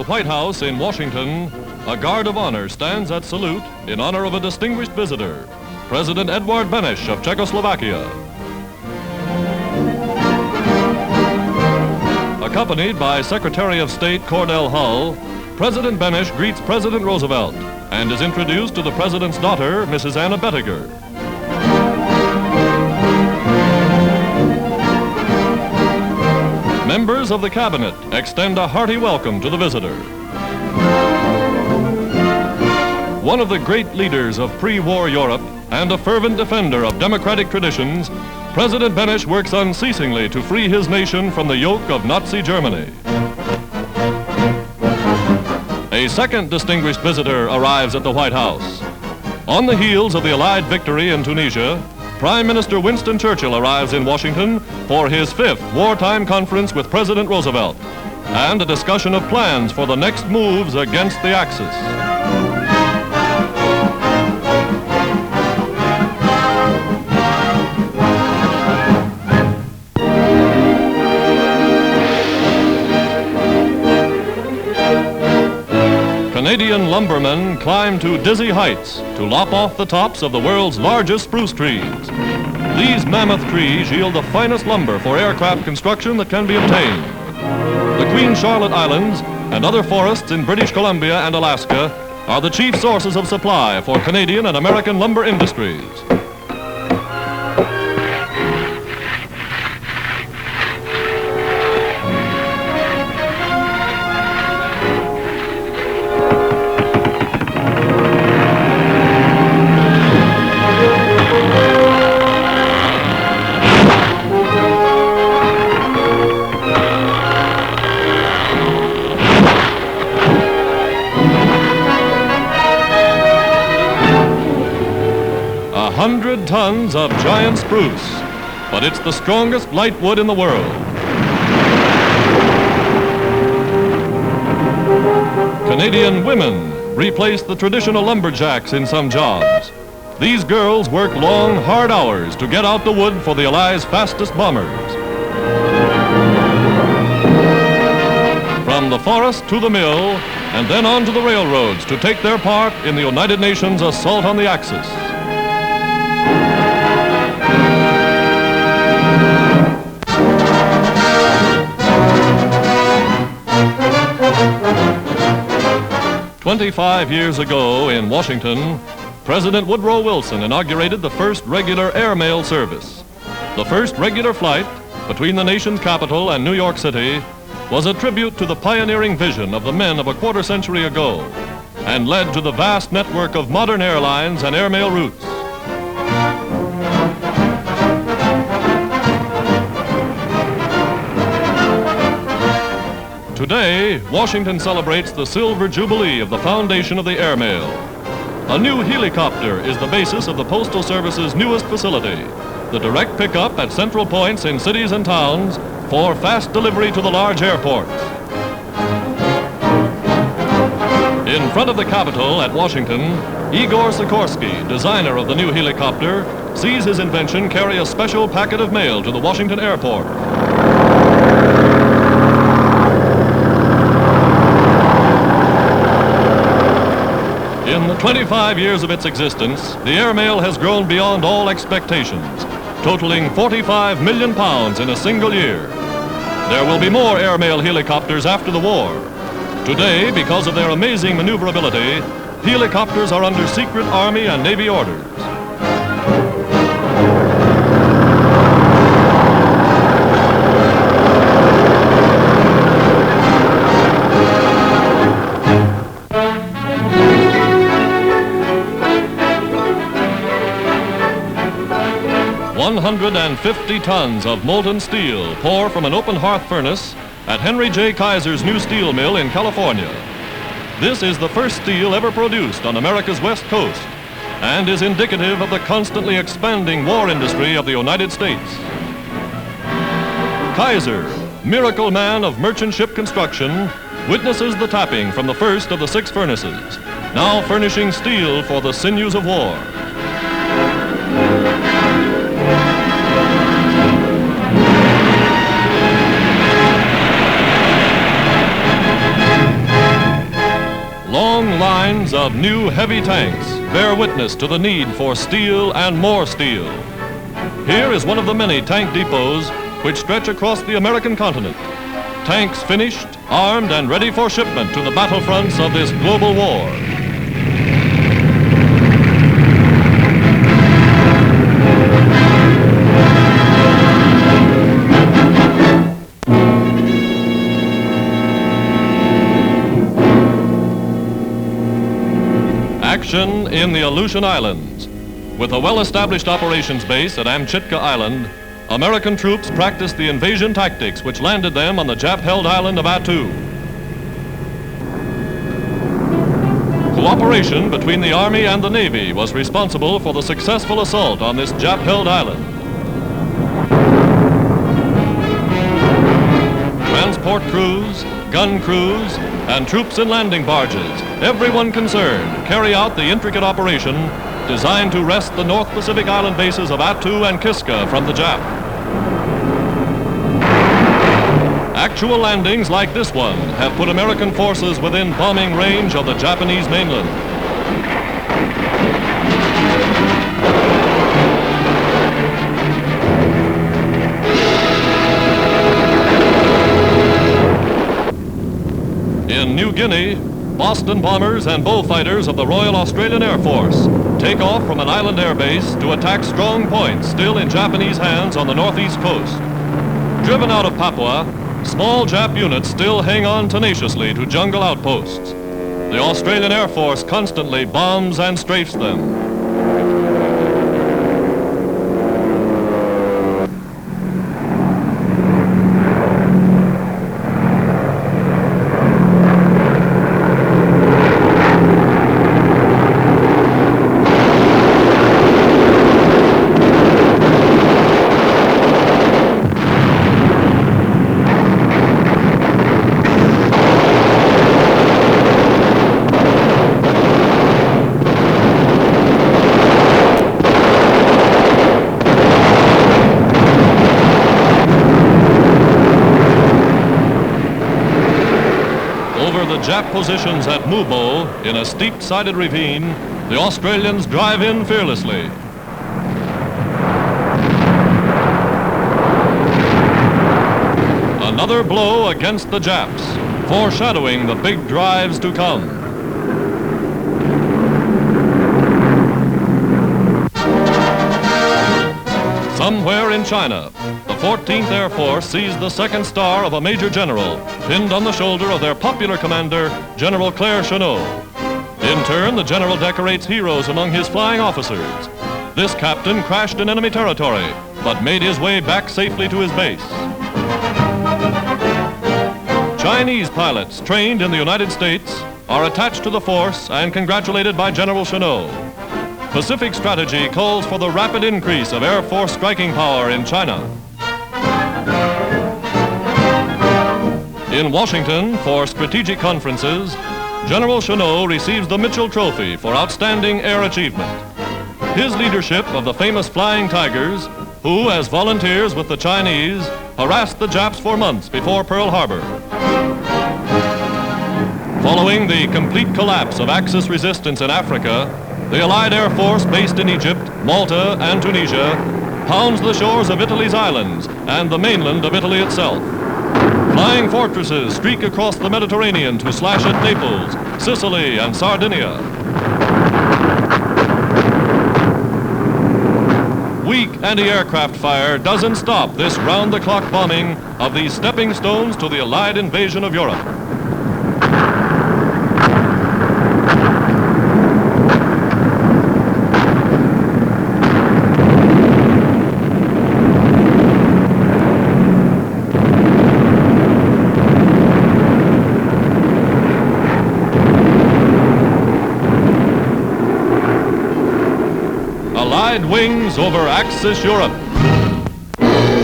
the White House in Washington, a guard of honor stands at salute in honor of a distinguished visitor, President Eduard Benes of Czechoslovakia. Accompanied by Secretary of State Cordell Hull, President Benes greets President Roosevelt and is introduced to the President's daughter, Mrs. Anna Bettiger. Members of the Cabinet extend a hearty welcome to the visitor. One of the great leaders of pre-war Europe and a fervent defender of democratic traditions, President Benes works unceasingly to free his nation from the yoke of Nazi Germany. A second distinguished visitor arrives at the White House. On the heels of the Allied victory in Tunisia, Prime Minister Winston Churchill arrives in Washington for his 5th wartime conference with President Roosevelt and a discussion of plans for the next moves against the Axis. Canadian lumbermen climb to dizzy heights to lop off the tops of the world's largest spruce trees. These mammoth trees yield the finest lumber for aircraft construction that can be obtained. The Queen Charlotte Islands and other forests in British Columbia and Alaska are the chief sources of supply for Canadian and American lumber industries. A 100 tons of giant spruce, but it's the strongest lightwood in the world. Canadian women replace the traditional lumberjacks in some jobs. These girls work long, hard hours to get out the wood for the Allies' fastest bombers. From the forest to the mill, and then on to the railroads to take their part in the United Nations assault on the Axis. "25 years ago in Washington, President Woodrow Wilson inaugurated the first regular airmail service. The first regular flight between the nation's capital and New York City was a tribute to the pioneering vision of the men of a quarter century ago and led to the vast network of modern airlines and airmail routes. Today, Washington celebrates the silver jubilee of the foundation of the airmail. A new helicopter is the basis of the Postal Service's newest facility, the direct pickup at central points in cities and towns for fast delivery to the large airports. In front of the Capitol at Washington, Igor Sikorsky, designer of the new helicopter, sees his invention carry a special packet of mail to the Washington airport. In the 25 years of its existence, the airmail has grown beyond all expectations, totaling 45 million pounds in a single year. There will be more airmail helicopters after the war. Today, because of their amazing maneuverability, helicopters are under secret Army and Navy orders. "150 tons of molten steel pour from an open hearth furnace at Henry J. Kaiser's new steel mill in California. This is the first steel ever produced on America's west coast and is indicative of the constantly expanding war industry of the United States. Kaiser, miracle man of merchant ship construction, witnesses the tapping from the first of the 6 furnaces, now furnishing steel for the sinews of war. of new heavy tanks bear witness to the need for steel and more steel. Here is one of the many tank depots which stretch across the American continent. Tanks finished, armed, and ready for shipment to the battlefronts of this global war. Action in the Aleutian Islands. With a well-established operations base at Amchitka Island, American troops practiced the invasion tactics which landed them on the Jap-held island of Attu. Cooperation between the Army and the Navy was responsible for the successful assault on this Jap-held island. Transport crews, gun crews, and troops in landing barges, everyone concerned, carry out the intricate operation designed to wrest the North Pacific island bases of Attu and Kiska from the Jap. Actual landings like this one have put American forces within bombing range of the Japanese mainland. In New Guinea, Boston bombers and bullfighters of the Royal Australian Air Force take off from an island air base to attack strong points still in Japanese hands on the northeast coast. Driven out of Papua, small Jap units still hang on tenaciously to jungle outposts. The Australian Air Force constantly bombs and strafes them. Jap positions at Mubo in a steep-sided ravine, the Australians drive in fearlessly. Another blow against the Japs, foreshadowing the big drives to come. Somewhere in China, the 14th Air Force sees the second star of a major general pinned on the shoulder of their popular commander, General Chennault. In turn, the general decorates heroes among his flying officers. This captain crashed in enemy territory, but made his way back safely to his base. Chinese pilots trained in the United States are attached to the force and congratulated by General Chennault. Pacific strategy calls for the rapid increase of Air Force striking power in China. In Washington, for strategic conferences, General Chennault receives the Mitchell Trophy for outstanding air achievement. His leadership of the famous Flying Tigers, who, as volunteers with the Chinese, harassed the Japs for months before Pearl Harbor. Following the complete collapse of Axis resistance in Africa, the Allied Air Force based in Egypt, Malta, and Tunisia pounds the shores of Italy's islands and the mainland of Italy itself. Flying fortresses streak across the Mediterranean to slash at Naples, Sicily, and Sardinia. Weak anti-aircraft fire doesn't stop this round-the-clock bombing of these stepping stones to the Allied invasion of Europe. Allied wings over Axis Europe.